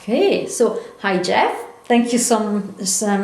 Okay, so hi Jeff. Thank you so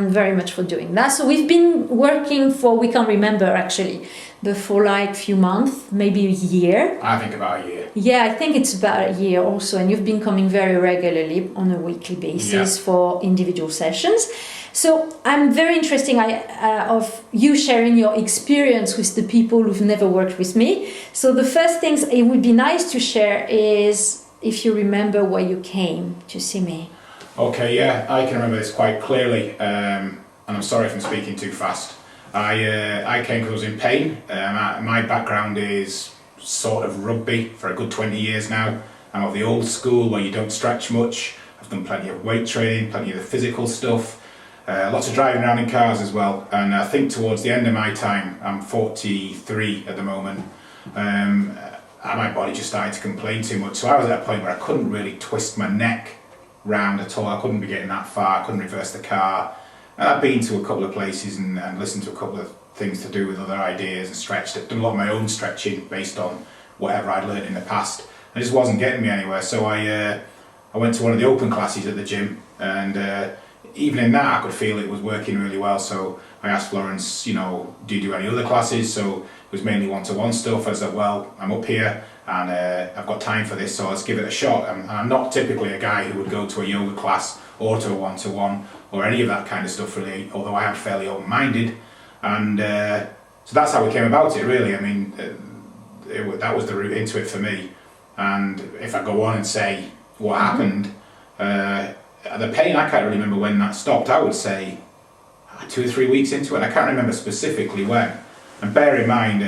very much for doing that. So we've been working for, we can't remember actually, but for like a few months, maybe a year. I think about a year. Yeah, I think it's about a year also. And you've been coming very regularly on a weekly basis for individual sessions. So I'm very interested of you sharing your experience with the people who've never worked with me. So the first things it would be nice to share is if you remember why you came to see me. Okay, yeah, I can remember this quite clearly, and I'm sorry if I'm speaking too fast. I came because I was in pain. My background is sort of rugby for a good 20 years now. I'm of the old school where you don't stretch much. I've done plenty of weight training, plenty of the physical stuff, lots of driving around in cars as well. And I think towards the end of my time, I'm 43 at the moment, and my body just started to complain too much. So I was at a point where I couldn't really twist my neck round at all. I couldn't be getting that far, I couldn't reverse the car. And I've been to a couple of places and listened to a couple of things to do with other ideas and stretched. I've done a lot of my own stretching based on whatever I'd learned in the past. And it just wasn't getting me anywhere. So I went to one of the open classes at the gym, and even in that I could feel it was working really well. So I asked Florence, you know, do you do any other classes? So it was mainly one-to-one stuff. I said, well, I'm up here and I've got time for this, so let's give it a shot. And I'm not typically a guy who would go to a yoga class or to a one-to-one or any of that kind of stuff really, although I am fairly open-minded. And so that's how we came about it really. I mean, that was the route into it for me. And if I go on and say what happened, the pain, I can't really remember when that stopped. I would say 2 or 3 weeks into it. I can't remember specifically when. And bear in mind,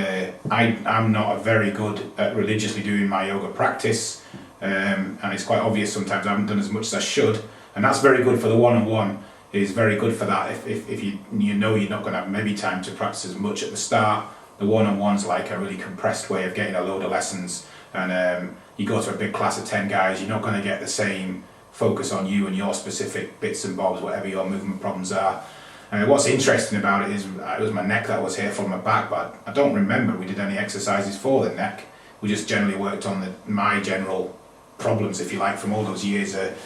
I'm not very good at religiously doing my yoga practice, and it's quite obvious sometimes I haven't done as much as I should, and that's very good for the one-on-one. Is very good for that if you know you're not going to have maybe time to practice as much at the start. The one-on-one's like a really compressed way of getting a load of lessons, and you go to a big class of 10 guys, you're not going to get the same focus on you and your specific bits and bobs, whatever your movement problems are. What's interesting about it is it was my neck that was here from my back, but I don't remember we did any exercises for the neck. We just generally worked on my general problems, if you like, from all those years of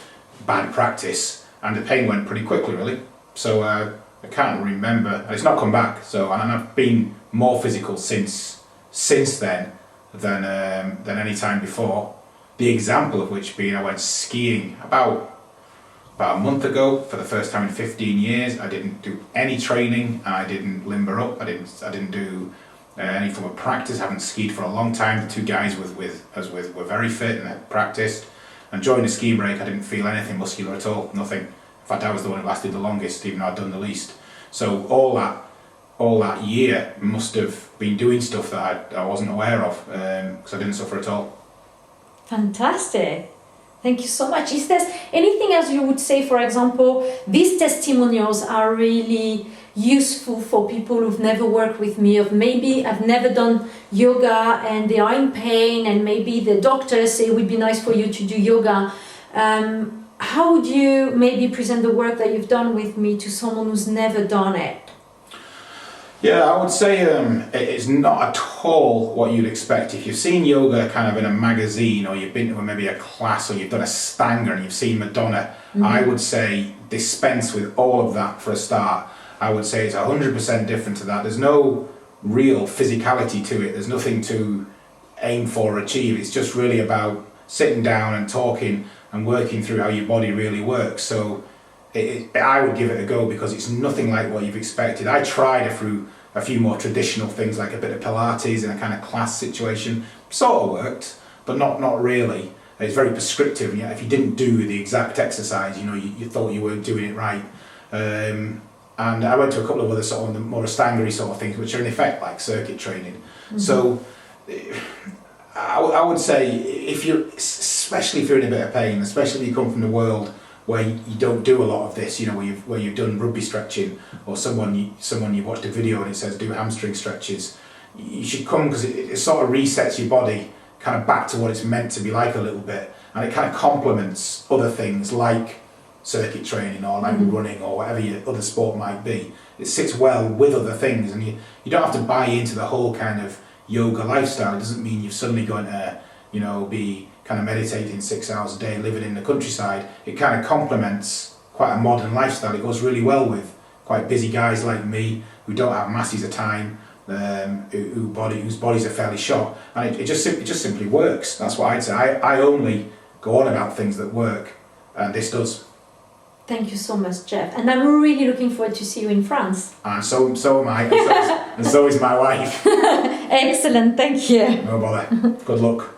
bad practice, and the pain went pretty quickly really. So I can't remember, and it's not come back. So and I've been more physical since then than any time before. The example of which being I went skiing about a month ago for the first time in 15 years. I didn't do any training, and I didn't limber up. I didn't do any form of practice. I haven't skied for a long time. The two guys were very fit and had practiced. And during the ski break, I didn't feel anything muscular at all. Nothing. In fact, I was the one who lasted the longest, even though I'd done the least. So all that year must have been doing stuff that I wasn't aware of, because I didn't suffer at all. Fantastic. Thank you so much. Is there anything else you would say, for example, these testimonials are really useful for people who've never worked with me, or maybe have never done yoga and they are in pain, and maybe the doctors say it would be nice for you to do yoga. How would you maybe present the work that you've done with me to someone who's never done it? Yeah, I would say it's not at all what you'd expect. If you've seen yoga kind of in a magazine, or you've been to maybe a class, or you've done a stanga and you've seen Madonna, I would say dispense with all of that for a start. I would say it's 100% different to that. There's no real physicality to it. There's nothing to aim for or achieve. It's just really about sitting down and talking and working through how your body really works. So I would give it a go, because it's nothing like what you've expected. I tried a few more traditional things, like a bit of Pilates in a kind of class situation. Sort of worked, but not really. It's very prescriptive, and if you didn't do the exact exercise, you thought you weren't doing it right. And I went to a couple of other sort of more Astangery sort of things, which are in effect like circuit training. So I would say, especially if you're in a bit of pain, especially if you come from the world where you don't do a lot of this, where you've done rugby stretching, or someone you watched a video and it says do hamstring stretches, you should come, because it sort of resets your body kind of back to what it's meant to be like a little bit, and it kind of complements other things like circuit training or like running or whatever your other sport might be. It sits well with other things, and you don't have to buy into the whole kind of yoga lifestyle. It doesn't mean you're suddenly going to be kind of meditating 6 hours a day, living in the countryside, it kind of complements quite a modern lifestyle. It goes really well with quite busy guys like me who don't have masses of time, whose bodies are fairly short, and it just simply works. That's what I'd say. I only go on about things that work, and this does. Thank you so much, Jeff. And I'm really looking forward to see you in France. And so am I, and so is my wife. Excellent, thank you. No bother. Good luck.